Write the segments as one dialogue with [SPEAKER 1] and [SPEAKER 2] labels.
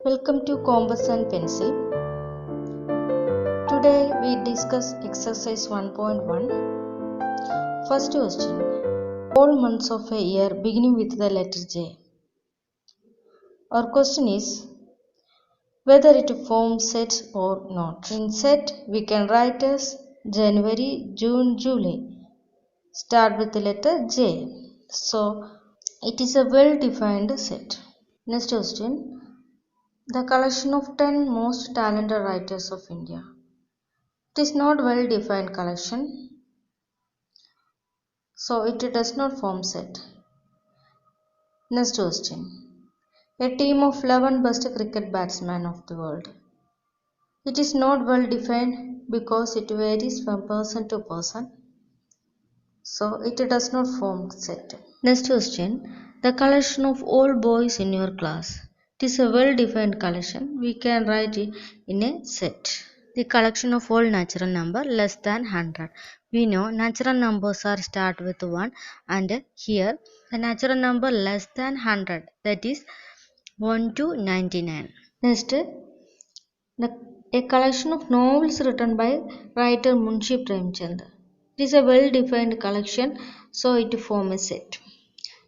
[SPEAKER 1] Welcome to Combus and Pencil. Today we discuss exercise 1.1. First question. All months of a year beginning with the letter J. Our question is whether it forms set or not. In set we can write as January, June, July. Start with the letter J. So it is a well-defined set. Next question. The collection of 10 most talented writers of India. It is not well-defined collection, so it does not form set. Next question. A team of 11 best cricket batsmen of the world. It is not well-defined because it varies from person to person, so it does not form set. Next question. The collection of all boys in your class. It is a well-defined collection. We can write it in a set. The collection of all natural number less than 100. We know natural numbers are start with 1 and here the natural number less than 100, that is 1 to 99. Next, a collection of novels written by writer Munshi Premchand. It is a well-defined collection, so it forms a set.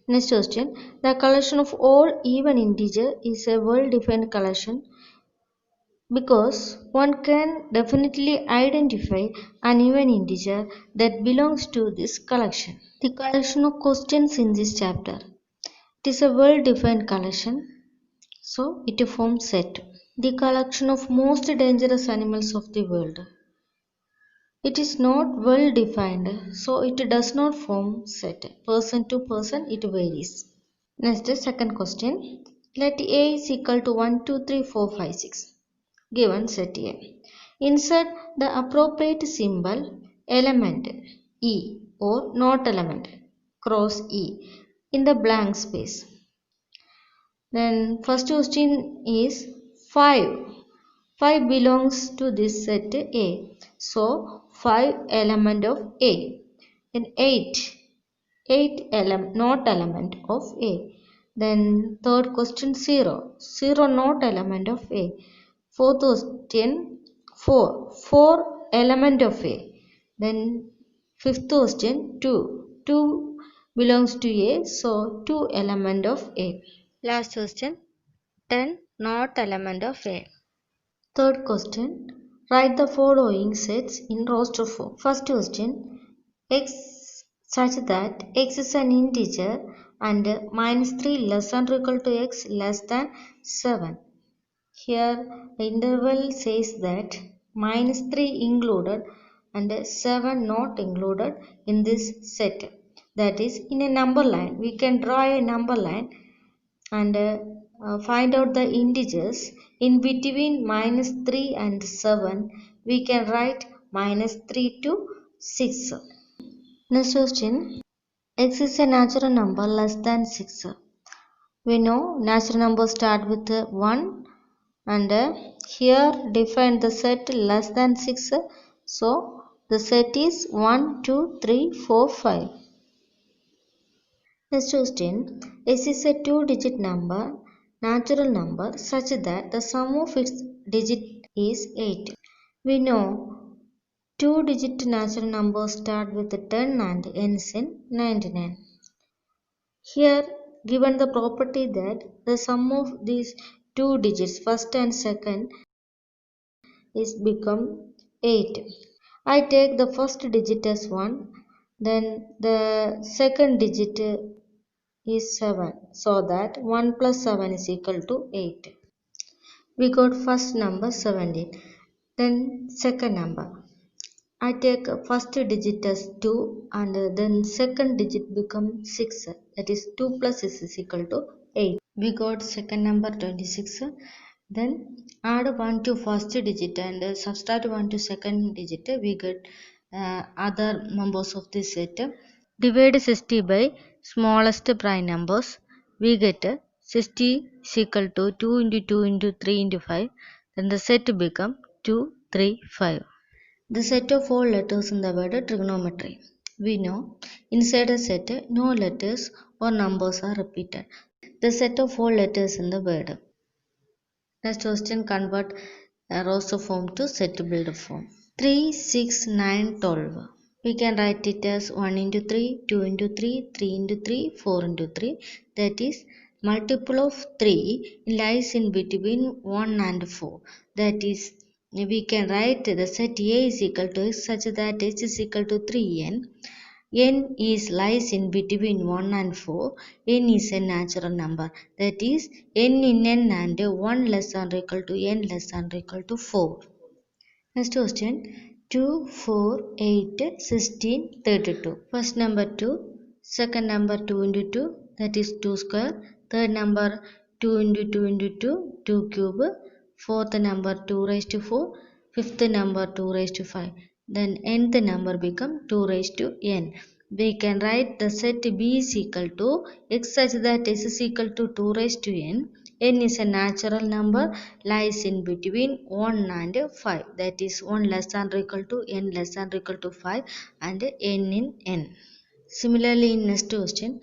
[SPEAKER 1] Next question. The collection of all even integer is a well-defined collection because one can definitely identify an even integer that belongs to this collection. The collection of questions in this chapter. It is a well-defined collection, so it forms set. The collection of most dangerous animals of the world. It is not well defined, so it does not form set. Person to person it varies. Next, second question. Let A is equal to 1, 2, 3, 4, 5, 6. Given set A. Insert the appropriate symbol element E or not element cross E in the blank space. Then first question is 5. 5 belongs to this set A. So 5 element of A. Then 8. 8 not element of A. Then third question 0. 0 not element of A. Fourth question 4. 4 element of A. Then fifth question 2. 2 belongs to A. So 2 element of A. Last question 10 not element of A. Third question. Write the following sets in roster form. First question. X such that x is an integer and minus 3 less than or equal to x less than 7. Here the interval says that minus 3 included and 7 not included in this set. That is, in a number line, we can draw a number line and find out the integers. In between minus 3 and 7, we can write minus 3 to 6. Next question. X is a natural number less than 6. We know natural numbers start with 1 and here define the set less than 6. So the set is 1, 2, 3, 4, 5. Next question. X is a 2-digit number, natural number such that the sum of its digit is 8. We know 2-digit natural numbers start with 10 and ends in 99. Here given the property that the sum of these two digits first and second is become 8. I take the first digit as 1, then the second digit is 7, so that 1 plus 7 is equal to 8. We got first number 17, then second number. I take first digit as 2 and then second digit becomes 6, that is 2 plus 6 is equal to 8. We got second number 26, then add 1 to first digit and subtract 1 to second digit, we get other numbers of this set. Divide 60 by smallest prime numbers, we get 60 is equal to 2 into 2 into 3 into 5, then the set become 2, 3, 5. The set of all letters in the word trigonometry. We know inside a set no letters or numbers are repeated. The set of all letters in the word. Next question, convert rows of form to set builder form. 3, 6, 9, 12. We can write it as 1 into 3, 2 into 3, 3 into 3, 4 into 3. That is, multiple of 3 lies in between 1 and 4. That is, we can write the set A is equal to X such that X is equal to 3n. N is lies in between 1 and 4. N is a natural number. That is, n in n and 1 less than or equal to n less than or equal to 4. Next question, 2, 4, 8, 16, 32. First number 2, second number 2 into 2, that is 2 square. Third number 2 into 2 into 2, 2 cube. Fourth number 2 raised to 4. Fifth number 2 raised to 5. Then nth number become 2 raised to n. We can write the set B is equal to x such that s is equal to 2 raised to n. N is a natural number, lies in between 1 and 5. That is 1 less than or equal to n less than or equal to 5 and n in n. Similarly, in next question,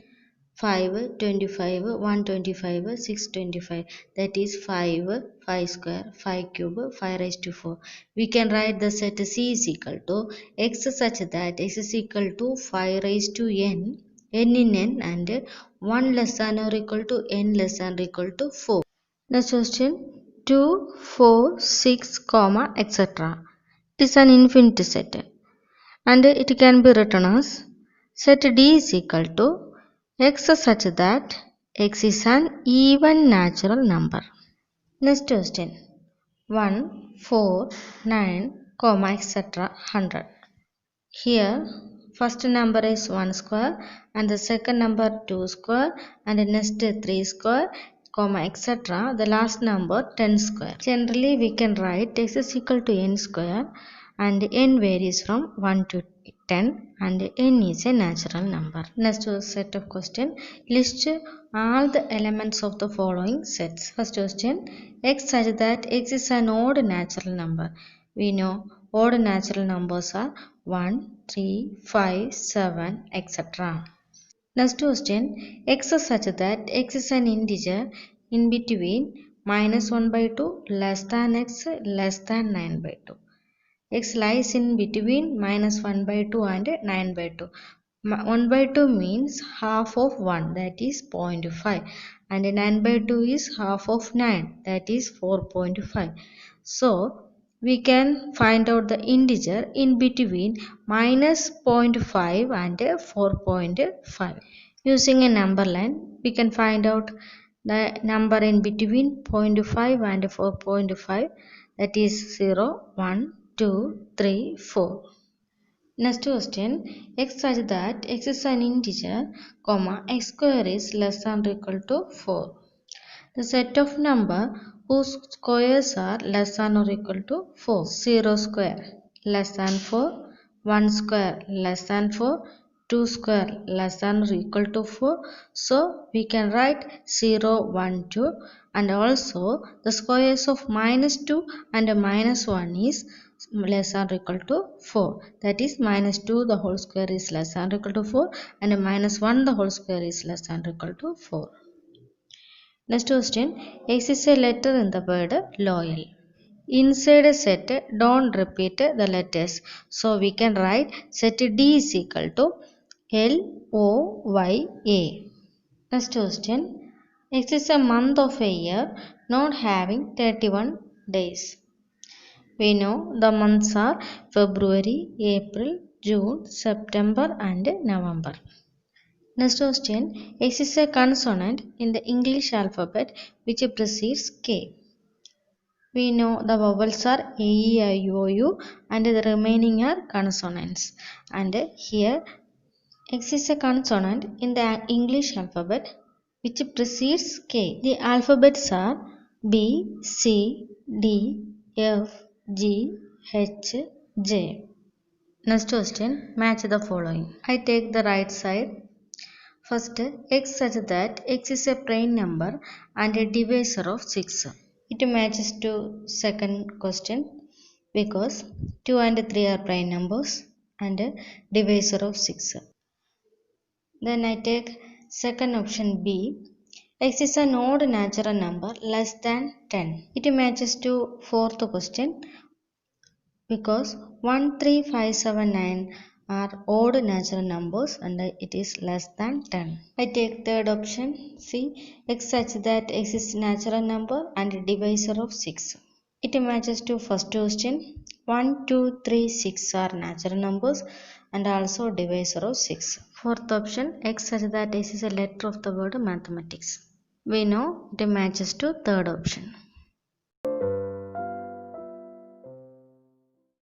[SPEAKER 1] 5, 25, 125, 625. That is 5, 5 square, 5 cube, 5 raised to 4. We can write the set C is equal to x such that x is equal to 5 raised to n, n in n and 1 less than or equal to n less than or equal to 4. Next question, 2, 4, 6, comma, etc. It is an infinity set and it can be written as set D is equal to x such that x is an even natural number. Next question, 1, 4, 9, comma, etc. 100. Here, first number is 1 square and the second number 2 square and the next 3 square, comma, etc. The last number 10 square. Generally, we can write x is equal to n square and n varies from 1 to 10 and n is a natural number. Next set of question, list all the elements of the following sets. First question, x such that x is an odd natural number. We know odd natural numbers are 1, 3, 5, 7, etc. Next question, x is such that x is an integer in between minus 1 by 2 less than x less than 9 by 2. X lies in between minus 1 by 2 and 9 by 2. 1 by 2 means half of 1, that is 0.5, and 9 by 2 is half of 9, that is 4.5. So, we can find out the integer in between minus 0.5 and 4.5. Using a number line, we can find out the number in between 0.5 and 4.5, that is 0, 1, 2, 3, 4. Next question, x such that x is an integer, comma, x square is less than or equal to 4. The set of number whose squares are less than or equal to 4. 0 square less than 4, 1 square less than 4, 2 square less than or equal to 4. So we can write 0, 1, 2 and also the squares of minus 2 and minus 1 is less than or equal to 4. That is minus 2 the whole square is less than or equal to 4 and minus 1 the whole square is less than or equal to 4. Next question, X is a letter in the word loyal. Inside a set, don't repeat the letters. So we can write set D is equal to LOYA. Next question, X is a month of a year not having 31 days. We know the months are February, April, June, September and November. Next question, X is a consonant in the English alphabet which precedes K. We know the vowels are A, E, I, O, U and the remaining are consonants. And here X is a consonant in the English alphabet which precedes K. The alphabets are B, C, D, F, G, H, J. Next question, match the following. I take the right side. First, x such that x is a prime number and a divisor of 6. It matches to second question because 2 and 3 are prime numbers and a divisor of 6. Then I take second option B. X is an odd natural number less than 10. It matches to fourth question because 1, 3, 5, 7, 9 are odd natural numbers and it is less than 10. I take third option C. X such that X is natural number and divisor of 6. It matches to first question. 1, 2, 3, 6 are natural numbers and also divisor of 6. Fourth option, X such that X is a letter of the word mathematics. We know it matches to third option.